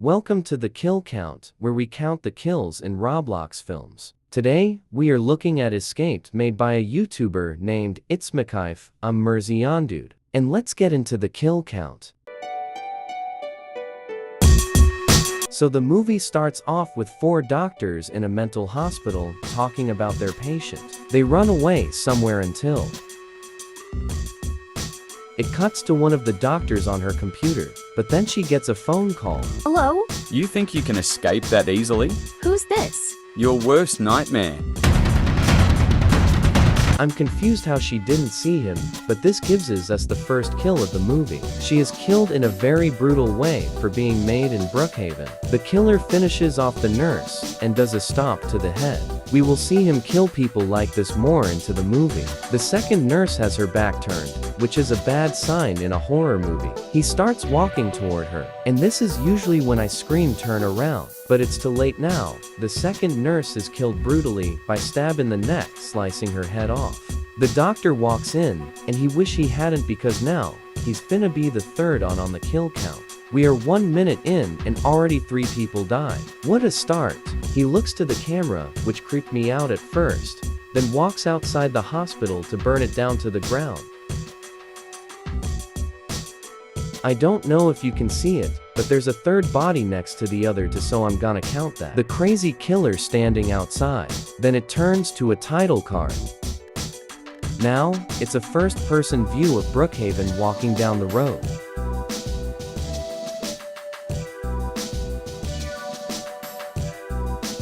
Welcome to the Kill Count, where we count the kills in Roblox films. Today, we are looking at Escaped made by a YouTuber named Itzmakaif, Dude. And let's get into the kill count. So the movie starts off with 4 doctors in a mental hospital talking about their patient. They run away somewhere until it cuts to one of the doctors on her computer, but then she gets a phone call. Hello? You think you can escape that easily? Who's this? Your worst nightmare. I'm confused how she didn't see him, but this gives us the first kill of the movie. She is killed in a very brutal way for being made in Brookhaven. The killer finishes off the nurse and does a stomp to the head. We will see him kill people like this more into the movie. The second nurse has her back turned, which is a bad sign in a horror movie. He starts walking toward her, and this is usually when I scream turn around. But it's too late now. The second nurse is killed brutally by stab in the neck, slicing her head off. The doctor walks in, and he wish he hadn't because now, he's finna be the third on the kill count. We are 1 minute in and already 3 people died. What a start. He looks to the camera, which creeped me out at first, then walks outside the hospital to burn it down to the ground. I don't know if you can see it, but there's a third body next to the other two, so I'm gonna count that. The crazy killer standing outside. Then it turns to a title card. Now, it's a first-person view of Brookhaven walking down the road.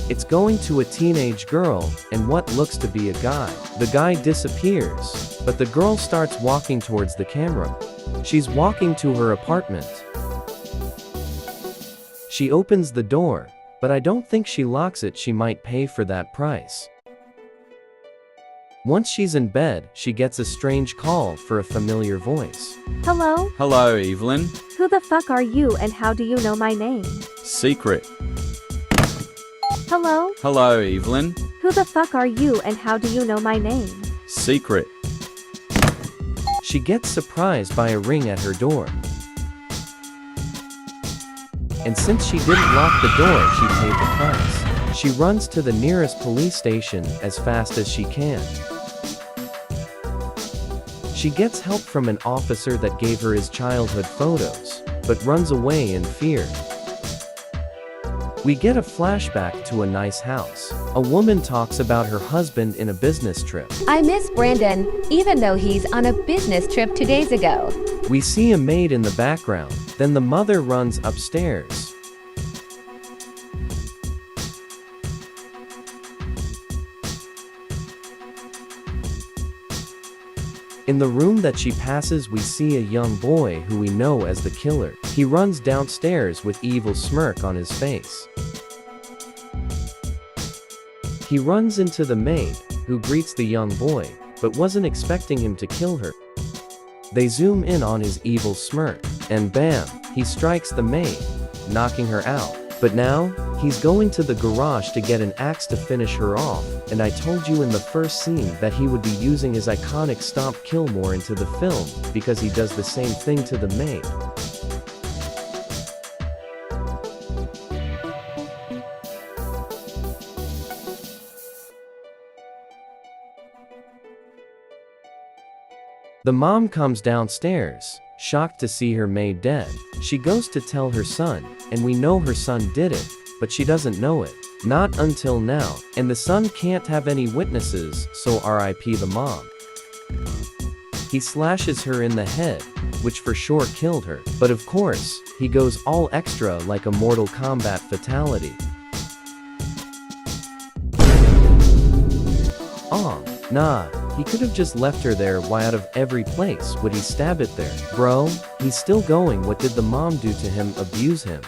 It's going to a teenage girl and what looks to be a guy. The guy disappears, but the girl starts walking towards the camera. She's walking to her apartment. She opens the door, but I don't think she locks it. She might pay for that price. Once she's in bed, she gets a strange call for a familiar voice. Hello? Hello, Evelyn. Who the fuck are you and how do you know my name? Secret. Hello? Hello, Evelyn. Who the fuck are you and how do you know my name? Secret. She gets surprised by a ring at her door. And since she didn't lock the door, she paid the price. She runs to the nearest police station as fast as she can. She gets help from an officer that gave her his childhood photos, but runs away in fear. We get a flashback to a nice house. A woman talks about her husband in a business trip. I miss Brandon, even though he's on a business trip 2 days ago. We see a maid in the background, then the mother runs upstairs. In the room that she passes, we see a young boy who we know as the killer. He runs downstairs with evil smirk on his face. He runs into the maid, who greets the young boy, but wasn't expecting him to kill her. They zoom in on his evil smirk, and bam, he strikes the maid, knocking her out. But now, he's going to the garage to get an axe to finish her off, and I told you in the first scene that he would be using his iconic stomp kill more into the film, because he does the same thing to the maid. The mom comes downstairs, shocked to see her maid dead. She goes to tell her son, and we know her son did it, but she doesn't know it. Not until now, and the son can't have any witnesses, so RIP the mom. He slashes her in the head, which for sure killed her, but of course, he goes all extra like a Mortal Kombat fatality. Aw, nah. He could have just left her there. Why out of every place would he stab it there? Bro, he's still going. What did the mom do to him? Abuse him?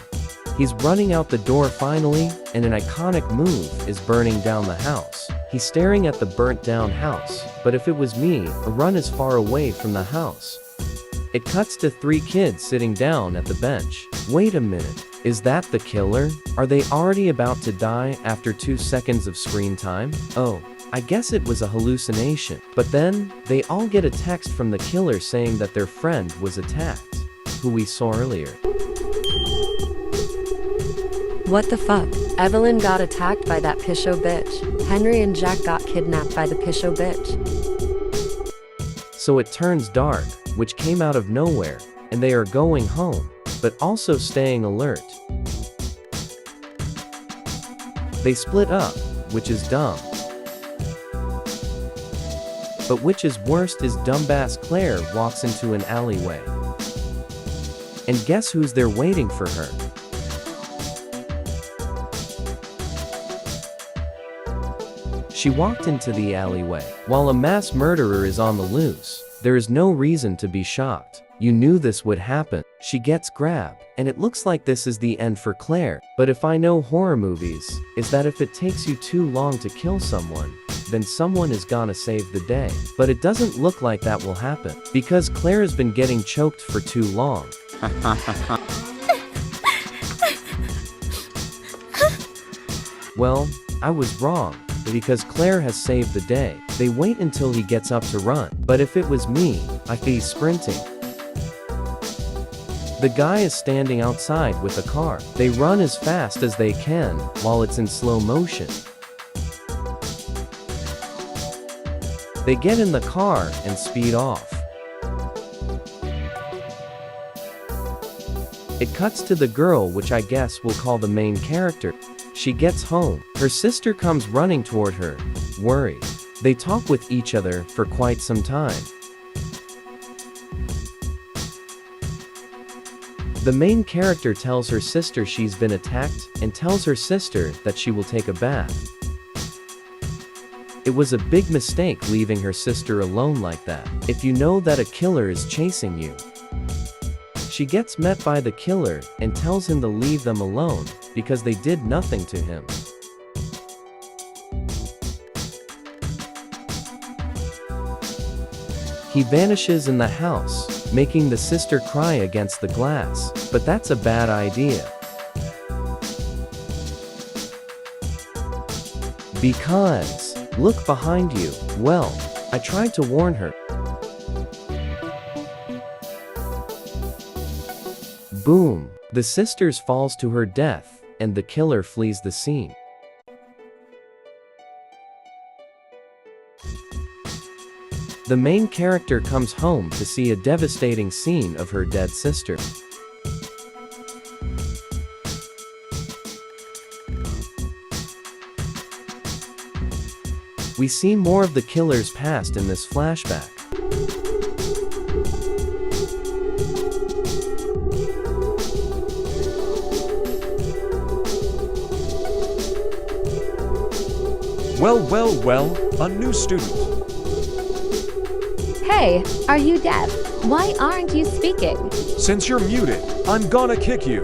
He's running out the door finally, and an iconic move is burning down the house. He's staring at the burnt down house, but if it was me, a run is far away from the house. It cuts to 3 kids sitting down at the bench. Wait a minute, is that the killer? Are they already about to die after 2 seconds of screen time? Oh. I guess it was a hallucination. But then, they all get a text from the killer saying that their friend was attacked, who we saw earlier. What the fuck? Evelyn got attacked by that pisho bitch. Henry and Jack got kidnapped by the pisho bitch. So it turns dark, which came out of nowhere, and they are going home, but also staying alert. They split up, which is dumb. But which is worst is dumbass Claire walks into an alleyway. And guess who's there waiting for her? She walked into the alleyway. While a mass murderer is on the loose, there is no reason to be shocked. You knew this would happen. She gets grabbed, and it looks like this is the end for Claire. But if I know horror movies, is that if it takes you too long to kill someone, then someone is gonna save the day. But it doesn't look like that will happen, because Claire has been getting choked for too long. Well, I was wrong. Because Claire has saved the day. They wait until he gets up to run. But if it was me, I'd be sprinting. The guy is standing outside with a car. They run as fast as they can, while it's in slow motion. They get in the car and speed off. It cuts to the girl, which I guess we'll call the main character. She gets home. Her sister comes running toward her, worried. They talk with each other for quite some time. The main character tells her sister she's been attacked and tells her sister that she will take a bath. It was a big mistake leaving her sister alone like that. If you know that a killer is chasing you. She gets met by the killer and tells him to leave them alone because they did nothing to him. He vanishes in the house, making the sister cry against the glass, but that's a bad idea. Because, look behind you. Well, I tried to warn her. Boom! The sister falls to her death, and the killer flees the scene. The main character comes home to see a devastating scene of her dead sister. We see more of the killer's past in this flashback. Well, a new student. Hey, are you deaf? Why aren't you speaking? Since you're muted, I'm gonna kick you.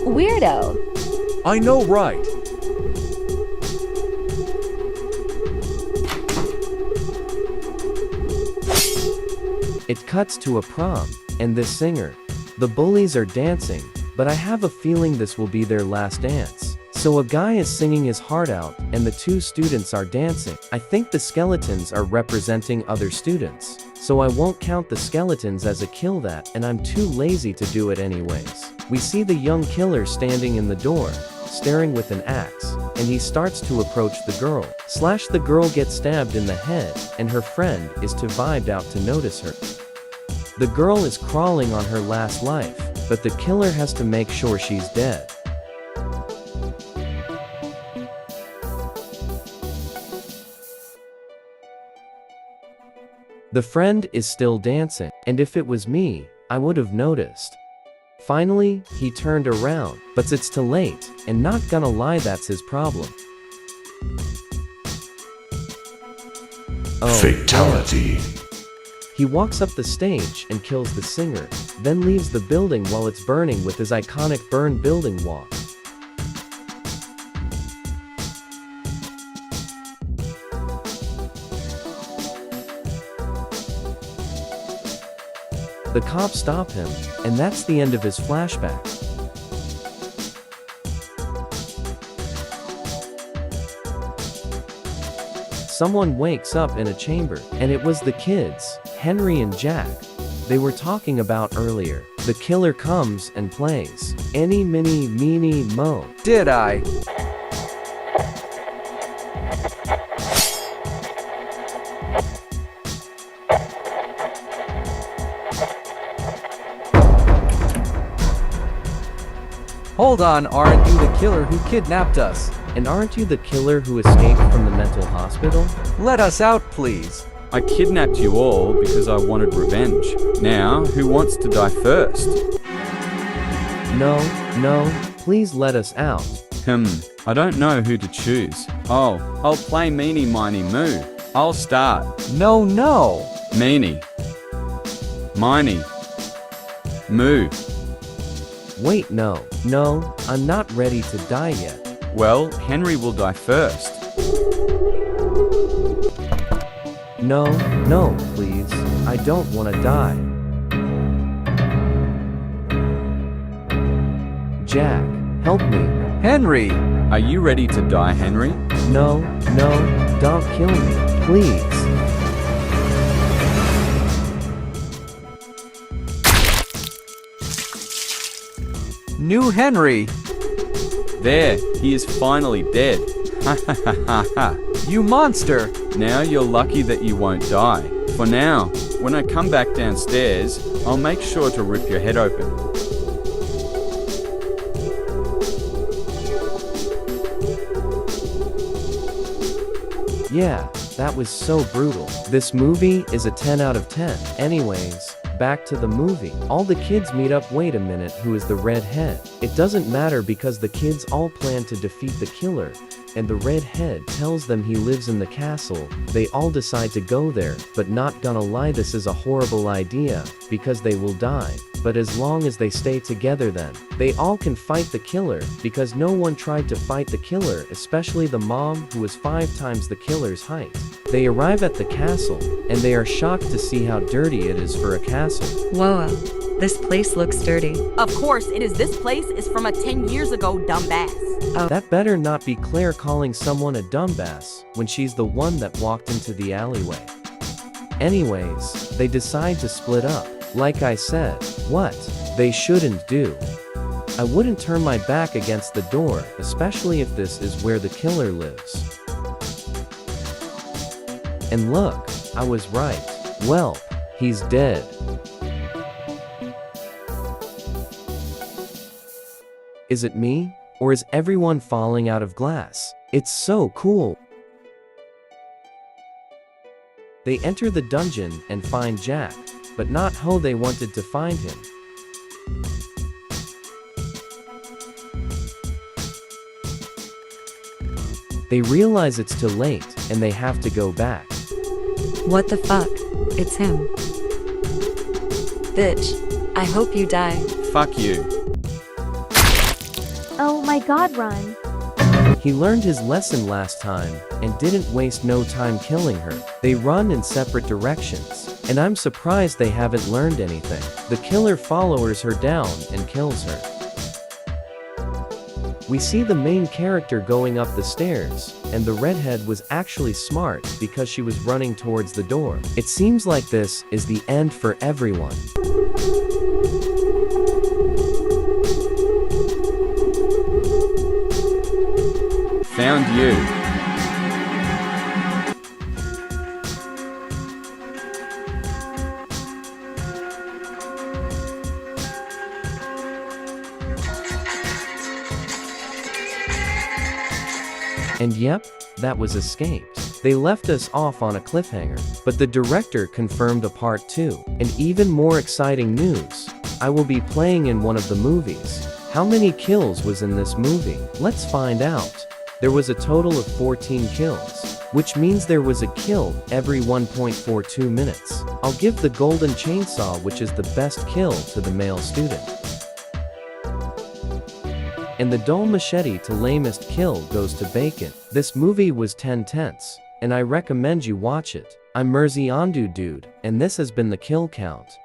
Weirdo. I know, right? It cuts to a prom, and this singer. The bullies are dancing, but I have a feeling this will be their last dance. So a guy is singing his heart out, and the two students are dancing. I think the skeletons are representing other students. So I won't count the skeletons as a kill that, and I'm too lazy to do it anyways. We see the young killer standing in the door, staring with an axe, and he starts to approach the girl. The girl gets stabbed in the head, and her friend is too vibed out to notice her. The girl is crawling on her last life, but the killer has to make sure she's dead. The friend is still dancing, and if it was me, I would have noticed. Finally, he turned around, but it's too late, and not gonna lie, that's his problem. Oh, Fatality. damn. He walks up the stage and kills the singer, then leaves the building while it's burning with his iconic burn building walk. The cops stop him, and that's the end of his flashback. someone wakes up in a chamber, and it was the kids, Henry and Jack, they were talking about earlier. The killer comes and plays Eeny, Meeny, Meeny, Mo. Did I? Hold on, aren't you the killer who kidnapped us? And aren't you the killer who escaped from the mental hospital? Let us out, please. I kidnapped you all because I wanted revenge. Now, who wants to die first? No, please let us out. I don't know who to choose. Oh, I'll play Meeny, Miny, Moo. I'll start. No. Meeny. Miny. Moo. Wait, no, I'm not ready to die yet. Well, Henry will die first. No, please, I don't want to die. Jack, help me. Henry! Are you ready to die, Henry? No, don't kill me, please. New Henry! There, he is finally dead. Ha ha ha ha ha. You monster! Now you're lucky that you won't die. For now, when I come back downstairs, I'll make sure to rip your head open. Yeah, that was so brutal. This movie is a 10 out of 10. Anyways, back to the movie. All the kids meet up. Wait a minute, who is the redhead? It doesn't matter because the kids all plan to defeat the killer, and the redhead tells them he lives in the castle. They all decide to go there, but not gonna lie, this is a horrible idea, because they will die. But as long as they stay together, then they all can fight the killer, because no one tried to fight the killer, especially the mom, who was 5 times the killer's height. They arrive at the castle, and they are shocked to see how dirty it is for a castle. Whoa, this place looks dirty. Of course, it is. This place is from 10 years ago, dumbass. That better not be Claire calling someone a dumbass, when she's the one that walked into the alleyway. Anyways, they decide to split up. Like I said, what they shouldn't do. I wouldn't turn my back against the door, especially if this is where the killer lives. And look, I was right. Well, he's dead. Is it me? Or is everyone falling out of glass? It's so cool. They enter the dungeon and find Jack, but not how they wanted to find him. They realize it's too late, and they have to go back. What the fuck? It's him. Bitch, I hope you die. Fuck you. Oh my god, run. He learned his lesson last time, and didn't waste no time killing her. They run in separate directions, and I'm surprised they haven't learned anything. The killer follows her down and kills her. We see the main character going up the stairs, and the redhead was actually smart because she was running towards the door. It seems like this is the end for everyone. Found you. And yep, that was escaped. They left us off on a cliffhanger, but the director confirmed a part 2. And even more exciting news, I will be playing in one of the movies. How many kills was in this movie? Let's find out. There was a total of 14 kills, which means there was a kill every 1.42 minutes. I'll give the golden chainsaw, which is the best kill, to the male student. And the dull machete to lamest kill goes to Bacon. This movie was 10 tenths, and I recommend you watch it. I'm Mersey Ondu Dude, and this has been the kill count.